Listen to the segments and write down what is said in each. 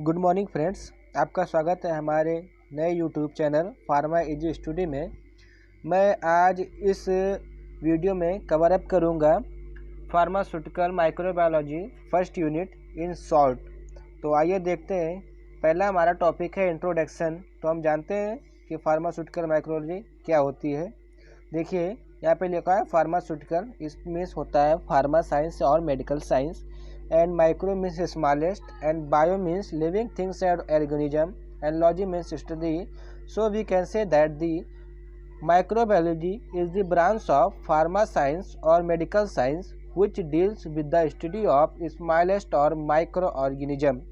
Good morning friends, आपका स्वागत है हमारे नए YouTube channel pharma easy study में। मैं आज इस वीडियो में कवर अप करूंगा pharmaceutical microbiology first unit in short. तो आइए देखते हैं। पहला हमारा टॉपिक है इंट्रोडक्शन। तो हम जानते हैं कि फार्मास्यूटिकल माइक्रोबायोलॉजी क्या होती है। देखिए यहाँ पे लिखा है फार्मास्यूटिकल, इसमें होता है फार्मा साइंस और medical science, and micro means smallest, and bio means living things and organism, and logy means study. So we can say that the microbiology is the branch of pharma science or medical science which deals with the study of smallest or microorganism,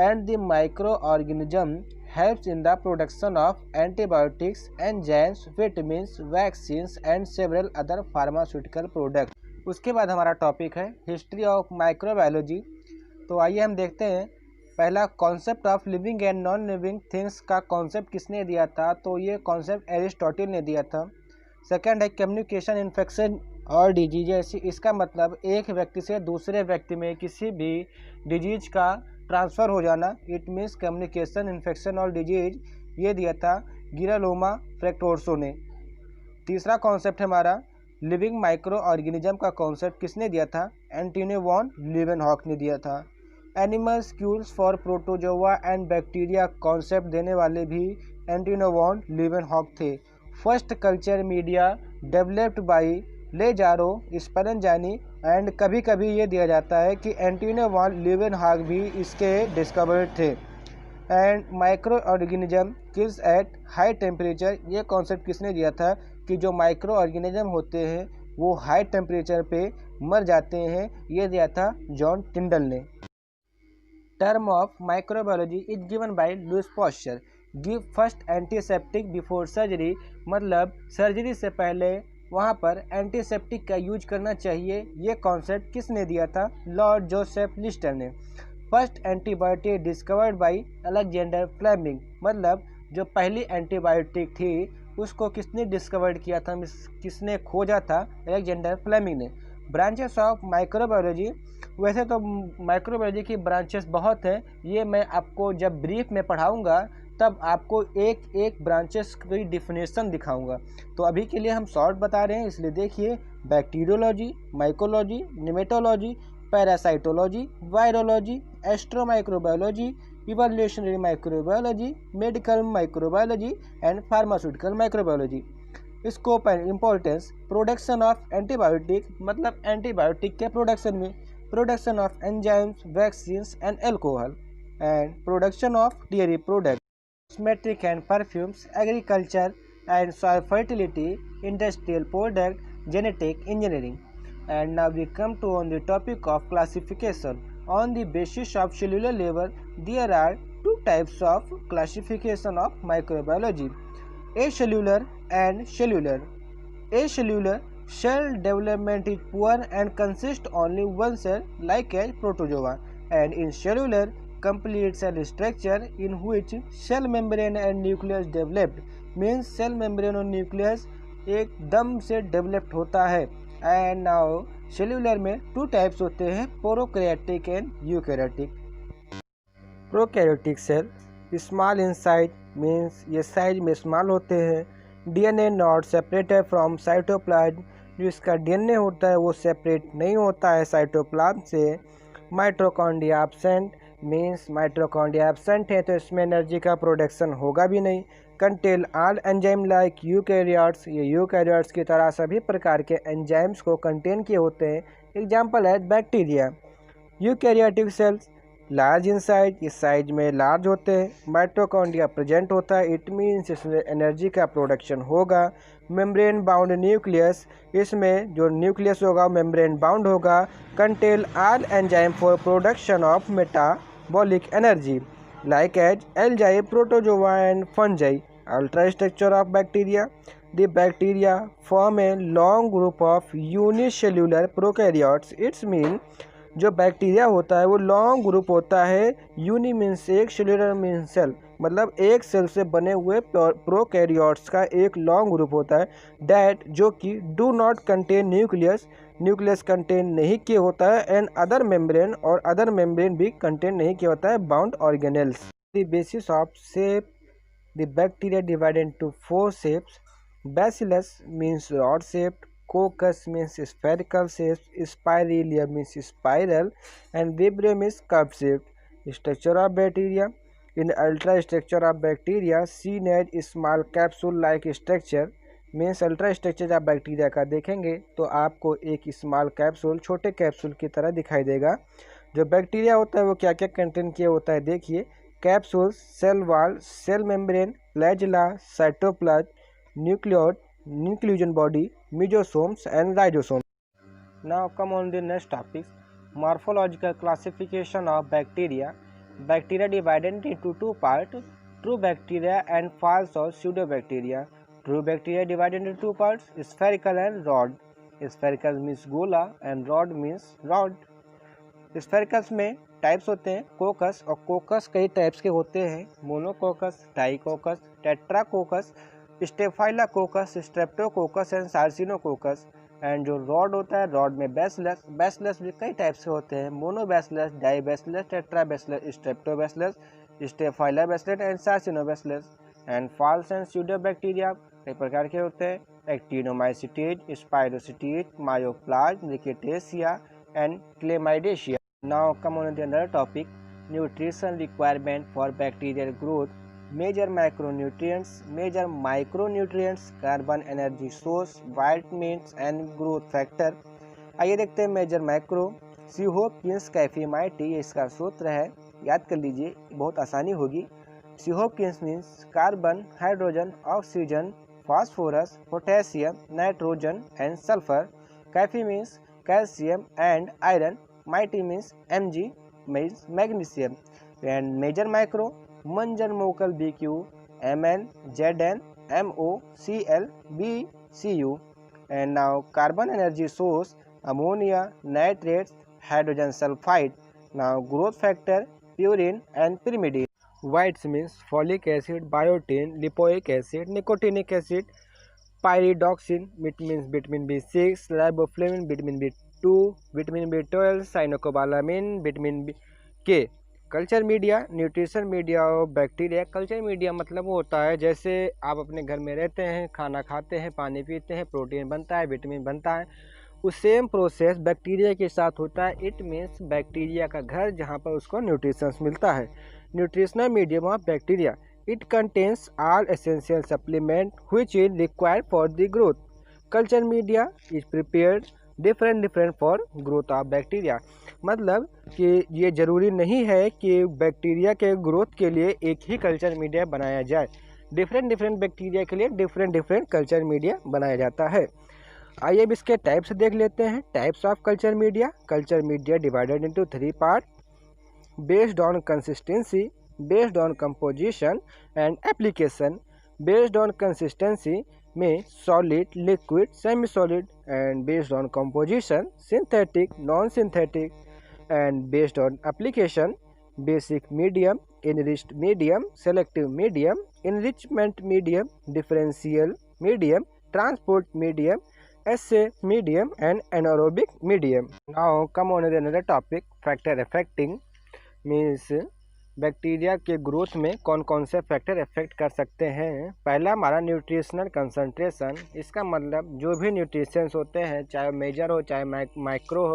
and the microorganism helps in the production of antibiotics, enzymes, vitamins, vaccines and several other pharmaceutical products. उसके बाद हमारा topic है history of microbiology. तो आइए हम देखते हैं। पहला concept of living and non living things का कॉन्सेप्ट किसने दिया था? तो ये कॉन्सेप्ट एरिस्टोटल ने दिया था। सेकंड है कम्युनिकेशन इन्फेक्शन और डिजीज। इसका मतलब एक व्यक्ति से दूसरे व्यक्ति में किसी भी डिजीज का ट्रांसफ़र हो जाना, इट मीन्स कम्युनिकेशन इन्फेक्शन और डिजीज। ये दिया था गिरालोमा फ्रैक्टोरसो ने। तीसरा कॉन्सेप्ट है हमारा लिविंग माइक्रो ऑर्गेनिज्म का कॉन्सेप्ट किसने दिया था? एंटोनी वॉन लीवेनहॉक ने दिया था। Animals cures for protozoa and bacteria concept देने वाले भी एंटोनी वॉन लीवेनहॉक थे। First culture media developed by Lazzaro Spallanzani, and कभी कभी ये दिया जाता है कि एंटोनी वॉन लीवेनहॉक भी इसके डिस्कवर थे। And micro organism kills at high temperature, ये कॉन्सेप्ट किसने दिया था कि जो माइक्रो ऑर्गेनिज्म होते हैं वो हाई टेम्परेचर पे मर जाते हैं। ये दिया था जॉन टिंडल ने। Term of microbiology is given by Louis Pasteur. Give first antiseptic before surgery, मतलब सर्जरी से पहले वहाँ पर एंटीसेप्टिक का यूज करना चाहिए। ये कॉन्सेप्ट किसने दिया था? लॉर्ड जोसेफ लिस्टर ने। First antibiotic discovered by Alexander Fleming, मतलब जो पहली एंटीबायोटिक थी उसको किसने डिस्कवर्ड किया था, किसने खोजा था? अलेक्जेंडर फ्लेमिंग ने। ब्रांचेस ऑफ माइक्रोबायोलॉजी, वैसे तो माइक्रोबायोलॉजी की ब्रांचेस बहुत हैं, ये मैं आपको जब ब्रीफ में पढ़ाऊंगा तब आपको एक एक ब्रांचेस की डिफिनेशन दिखाऊंगा। तो अभी के लिए हम शॉर्ट बता रहे हैं, इसलिए देखिए bacteriology, mycology, nematology, parasitology, virology, astromicrobiology, evolutionary microbiology, medical microbiology and pharmaceutical microbiology. Scope and importance, production of antibiotic, मतलब एंटीबायोटिक के प्रोडक्शन में, production of enzymes, vaccines and alcohol, and production of dairy product, cosmetic and perfumes, agriculture and soil fertility, industrial product, genetic engineering. And now we come to on the topic of classification. On the basis of cellular level, there are two types of classification of microbiology: acellular and cellular. Acellular cell development is poor and consists only one cell, like a protozoa, and in cellular complete cell structure in which cell membrane and nucleus developed, means cell membrane और nucleus एकदम से developed होता है। And now cellular में two types होते हैं, prokaryotic and eukaryotic. Prokaryotic cell small in size, means ये size में स्मॉल होते हैं। DNA not separated from cytoplasm, जो इसका डीएनए होता है वो सेपरेट नहीं होता है साइटोप्लाज्म से। Mitochondria absent, means mitochondria absent है तो इसमें एनर्जी का प्रोडक्शन होगा भी नहीं। Contain all enzyme like eukaryotes, ये यूकैरियोट्स की तरह सभी प्रकार के एंजाइम्स को कंटेन किए होते हैं। एग्जाम्पल है bacteria. Eukaryotic cells large in size, इस साइज में लार्ज होते हैं। माइटोकॉन्ड्रिया प्रेजेंट होता है, इट मीन्स इसमें एनर्जी का प्रोडक्शन होगा। मेम्ब्रेन बाउंड न्यूक्लियस, इसमें जो न्यूक्लियस होगा मेम्ब्रेन बाउंड होगा। Contain all enzyme for production of metabolic energy like as algae, protozoa and fungi. Ultrastructure of bacteria, the bacteria form a long group of unicellular prokaryotes. It's mean जो bacteria होता है वो long group होता है। Uni means एक, cellular means cell, मतलब एक cell से बने हुए प्रोकैरियोट्स का एक लॉन्ग ग्रुप होता है। दैट जो कि do not contain nucleus, nucleus contain नहीं किए होता है एंड अदर मेम्ब्रेन और अदर मेम्ब्रेन भी कंटेन नहीं किया होता है bound organelles. The basis of shape the bacteria divided into 4 shapes. Bacillus means rod shaped, coccus means spherical shaped, Spirillum means spiral, and Vibrio means cup shaped. Structure of bacteria. In ultrastructure of bacteria, seen as small capsule-like structure means ultra structure आप bacteria का देखेंगे तो आपको एक small capsule छोटे capsule की तरह दिखाई देगा। जो बैक्टीरिया होता है वो क्या क्या कंटेन किया होता है देखिए, capsule, cell wall, cell membrane, flagella, cytoplasm, nucleoid, inclusion body, mesosomes and ribosomes. Now come on the next topic, morphological classification of bacteria. Bacteria divided into two part, true bacteria and false और pseudo bacteria. True bacteria divided into two parts, spherical and rod. Spherical means गोला and rod means rod. Sphericals में types होते हैं कोकस, और कोकस कई types के होते हैं, monococcus, diplococcus, tetracoccus, staphylococcus, streptococcus and sarcinococcus. And जो रॉड होता है, रॉड में बैसिलस, बैसिलस भी कई टाइप्स के होते हैं, monobacillus, diplobacillus, tetrabacillus, streptobacillus, staphylobacillus and sarcinobacillus. And false and pseudo bacteria कई प्रकार के होते हैं, actinomycetes, spirochaetes, mycoplasma, rickettsia and chlamydia. Now come on the another topic, nutrition requirement for bacterial growth. Major micronutrients, major micronutrients, carbon energy source, vitamins and growth factor. आइए देखते हैं major micro. सीहोप्किंस कैफीमाइटी इसका सूत्र है, याद कर लीजिए, बहुत आसानी होगी। C Hopkins means carbon, hydrogen, oxygen, phosphorus, potassium, nitrogen and sulfur. Cafe means calcium and iron. Mighty means Mg means magnesium. And major micro, Munjan Mokal BQ, Mn, Zn, Mo, Cl, Bcu. And now carbon energy source, ammonia, nitrates, hydrogen sulfide. Now growth factor, purine and pyrimidine. Whites means folic acid, biotin, lipoic acid, nicotinic acid, pyridoxine, which means vitamin B6, riboflavin, vitamin B2, vitamin B12, cyanocobalamin, vitamin K. Culture media, nutrition media of bacteria. Culture media मतलब वो होता है जैसे आप अपने घर में रहते हैं, खाना खाते हैं, पानी पीते हैं, प्रोटीन बनता है, विटामिन बनता है, उस सेम प्रोसेस बैक्टीरिया के साथ होता है। इट मीन्स बैक्टीरिया का घर जहाँ पर उसको न्यूट्रिशंस मिलता है। Nutritional medium of bacteria, it contains all essential supplement which is required for the growth. Culture media is prepared different for growth of bacteria. मतलब कि ये ज़रूरी नहीं है कि बैक्टीरिया के ग्रोथ के लिए एक ही कल्चर मीडिया बनाया जाए, डिफरेंट बैक्टीरिया के लिए डिफरेंट कल्चर मीडिया बनाया जाता है। आइए अब इसके टाइप्स देख लेते हैं। Types of culture media. Culture media divided into 3 part, based on consistency, based on composition and application. Based on consistency में solid, liquid, semi solid, and based on composition synthetic, non synthetic, and based on application basic medium, enriched medium, selective medium, enrichment medium, differential medium, transport medium, essay medium and anaerobic medium. Now come on to another topic, factor affecting means bacteria के growth में कौन कौन से factor effect कर सकते हैं। पहला हमारा न्यूट्रिशनल कंसंट्रेशन। इसका मतलब जो भी न्यूट्रिशंस होते हैं, चाहे मेजर हो, चाहे माइक्रो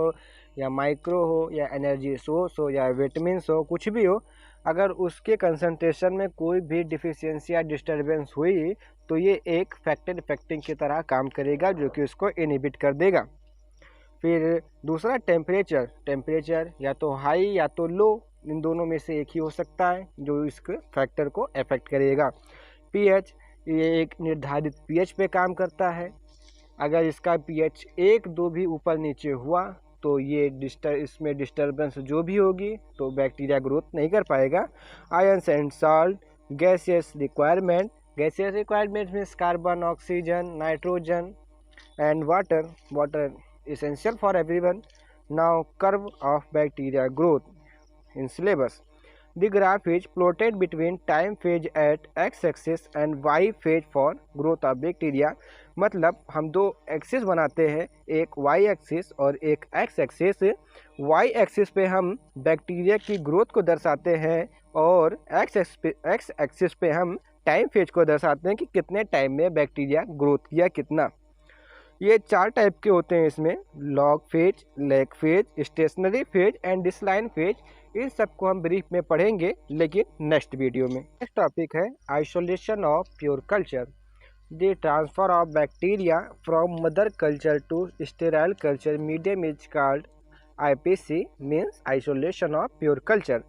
हो या एनर्जी सोर्स हो या विटामिन्स हो, कुछ भी हो, अगर उसके कंसंट्रेशन में कोई भी डिफिशियंसी या डिस्टर्बेंस हुई तो ये एक फैक्टर इफेक्टिंग की तरह काम करेगा जो कि उसको इनहिबिट कर देगा। फिर दूसरा टेम्परेचर या तो हाई या तो लो, इन दोनों में से एक ही हो सकता है जो इसके फैक्टर को अफेक्ट करेगा। पीएच, ये एक निर्धारित पीएच पे काम करता है। अगर इसका पीएच 1-2 भी ऊपर नीचे हुआ तो ये इसमें डिस्टर्बेंस जो भी होगी तो बैक्टीरिया ग्रोथ नहीं कर पाएगा। Ions and salt, gaseous requirement means carbon, oxygen, nitrogen and water essential for everyone. Now curve of bacteria growth in syllabus. The graph is plotted between time phase at x-axis and y phase for growth of bacteria. मतलब हम दो axis बनाते हैं, एक Y axis और एक x axis. Y axis पे हम बैक्टीरिया की ग्रोथ को दर्शाते हैं और एक्स एक्सिस पे हम टाइम फेज को दर्शाते हैं कि कितने टाइम में बैक्टीरिया ग्रोथ किया कितना। ये 4 टाइप के होते हैं इसमें, log phase, lag phase, stationary phase and decline phase. इन सबको हम ब्रीफ में पढ़ेंगे लेकिन नेक्स्ट वीडियो में। नेक्स्ट टॉपिक है isolation of pure culture. The transfer of bacteria from mother culture to sterile culture medium is called IPC, means isolation of pure culture.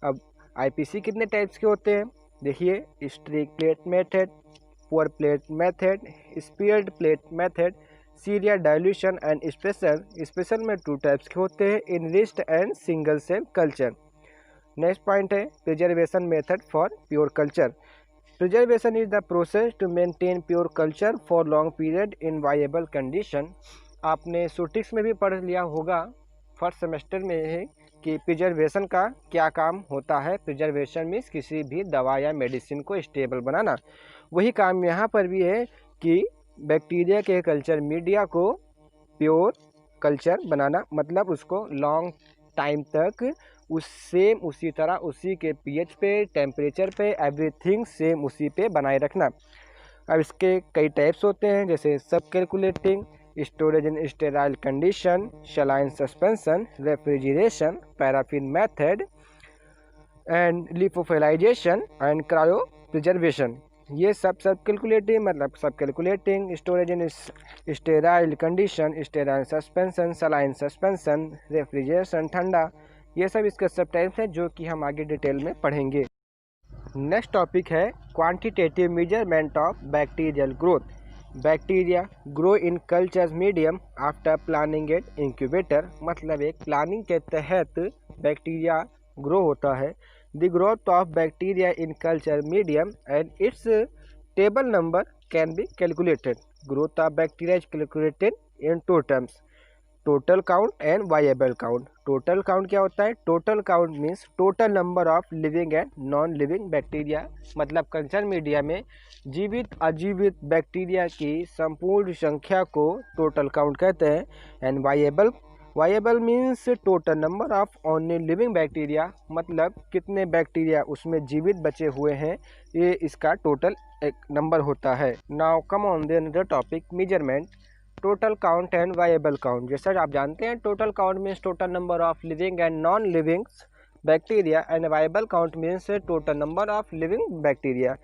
अब IPC कितने टाइप्स के होते हैं देखिए, streak plate method, pour plate method, spread plate method, serial dilution and special में 2 types के होते हैं, enriched and single cell culture. Next point है preservation method for pure culture. Preservation is the process to maintain pure culture for long period in viable condition. आपने सूटिक्स में भी पढ़ लिया होगा फर्स्ट सेमेस्टर में है कि प्रिजर्वेशन का क्या काम होता है। प्रिजर्वेशन मीन्स किसी भी दवा या मेडिसिन को स्टेबल बनाना। वही काम यहाँ पर भी है कि बैक्टीरिया के कल्चर मीडिया को प्योर कल्चर बनाना, मतलब उसको लॉन्ग टाइम तक उसी तरह उसी के पीएच पे, टेम्परेचर पे, एवरीथिंग सेम उसी पे बनाए रखना। अब इसके कई टाइप्स होते हैं, जैसे subculturing, storage in sterile condition, saline suspension, refrigeration, paraffin method and lyophilization and cryo preservation. ये सब कैलकुलेटिंग, मतलब subculturing, storage in sterile condition, sterile suspension, saline suspension, refrigeration ठंडा, ये सब इसके सब टाइप्स हैं जो कि हम आगे डिटेल में पढ़ेंगे। नेक्स्ट टॉपिक है quantitative measurement of bacterial growth. Bacteria grow in culture medium after planning at incubator, मतलब एक प्लानिंग के तहत बैक्टीरिया ग्रो होता है। The growth of bacteria in culture medium and its table number can be calculated. Growth of bacteria is calculated in 2 terms, total count and viable count. Total count क्या होता है? Total count means total number of living and non living bacteria, मतलब culture media में जीवित अजीवित bacteria की संपूर्ण संख्या को टोटल काउंट कहते हैं। And viable means total number of only living bacteria, मतलब कितने बैक्टीरिया उसमें जीवित बचे हुए हैं, ये इसका टोटल एक नंबर होता है। Now come on the another topic, measurement, total count and viable count. जैसा आप जानते हैं total count means total number of living and non living bacteria and viable count means total number of living bacteria.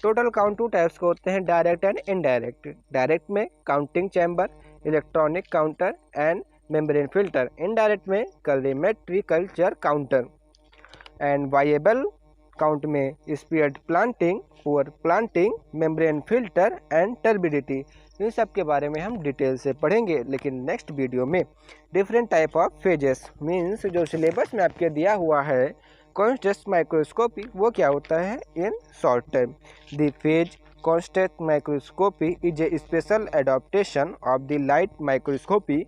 Total count 2 types के होते हैं, direct and indirect. Direct में counting chamber, electronic counter and membrane filter. Indirect में colorimetry culture counter. And viable count में spread planting, pour planting, membrane filter and turbidity. इन सब के बारे में हम डिटेल से पढ़ेंगे लेकिन नेक्स्ट वीडियो में। Different type of phases means जो सिलेबस में आपके दिया हुआ है कॉन्स्टेंट माइक्रोस्कोपी, वो क्या होता है in short term. The phase contrast microscopy is a special adaptation of the light microscopy,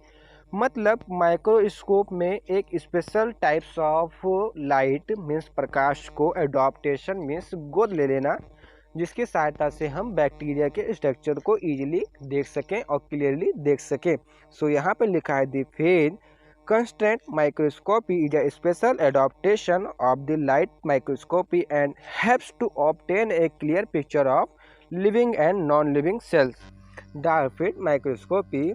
मतलब माइक्रोस्कोप में एक special types of light means प्रकाश को एडॉप्टेशन मीन्स गोद ले लेना, जिसकी सहायता से हम बैक्टीरिया के स्ट्रक्चर को इजीली देख सकें और क्लियरली देख सकें। सो यहाँ पे लिखा है the phase contrast microscopy is a special adaptation of the light microscopy and helps to obtain a clear picture of living and non living cells. Dark field microscopy,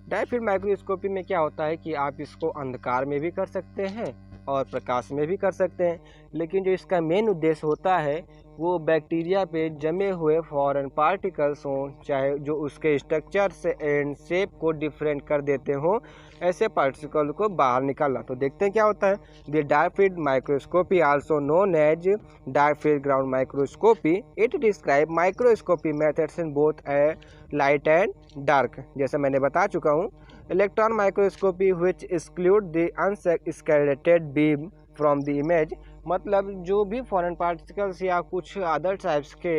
dark field microscopy में क्या होता है कि आप इसको अंधकार में भी कर सकते हैं और प्रकाश में भी कर सकते हैं, लेकिन जो इसका मेन उद्देश्य होता है वो बैक्टीरिया पे जमे हुए फॉरेन पार्टिकल्स हों, चाहे जो उसके स्ट्रक्चर से एंड शेप को डिफरेंट कर देते हों, ऐसे पार्टिकल को बाहर निकालना। तो देखते हैं क्या होता है। The dark field microscopy also known as dark field ground microscopy, it describe microscopy methods in both a light and dark. जैसा मैंने बता चुका हूँ, electron microscopy which exclude the unscattered beam from the image, मतलब जो भी फॉरेन पार्टिकल्स या कुछ अदर टाइप्स के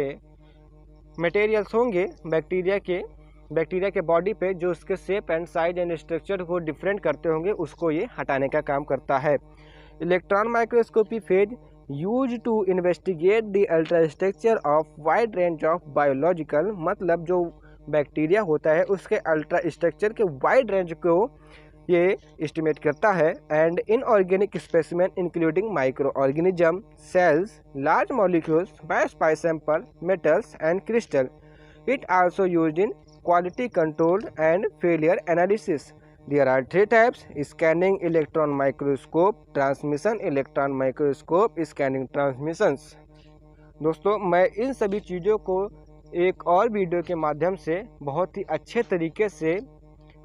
मटेरियल्स होंगे बैक्टीरिया के बॉडी पे जो उसके shape and size and structure को डिफरेंट करते होंगे, उसको ये हटाने का काम करता है। Electron microscopy phase use to investigate the ultrastructure of wide range of biological, मतलब जो बैक्टीरिया होता है उसके अल्ट्रा स्ट्रक्चर के वाइड रेंज को ये एस्टिमेट करता है। And inorganic specimen including micro organism, cells, large molecules, biopsy sample, metals and crystal. It also used in quality control and failure analysis. There are three types: scanning electron microscope, transmission electron microscope, scanning transmissions. दोस्तों मैं इन सभी चीज़ों को एक और video के माध्यम से बहुत ही अच्छे तरीके से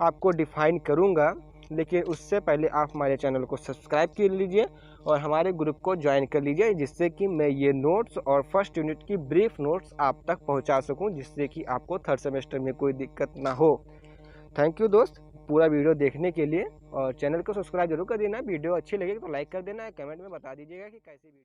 आपको डिफाइन करूंगा, लेकिन उससे पहले आप हमारे चैनल को सब्सक्राइब कर लीजिए और हमारे ग्रुप को ज्वाइन कर लीजिए, जिससे कि मैं ये नोट्स और फर्स्ट यूनिट की ब्रीफ नोट्स आप तक पहुंचा सकूं, जिससे कि आपको थर्ड सेमेस्टर में कोई दिक्कत ना हो। थैंक यू दोस्त पूरा वीडियो देखने के लिए, और चैनल को सब्सक्राइब जरूर कर देना। वीडियो अच्छी लगे तो लाइक कर देना, कमेंट में बता दीजिएगा कि कैसी वीडियो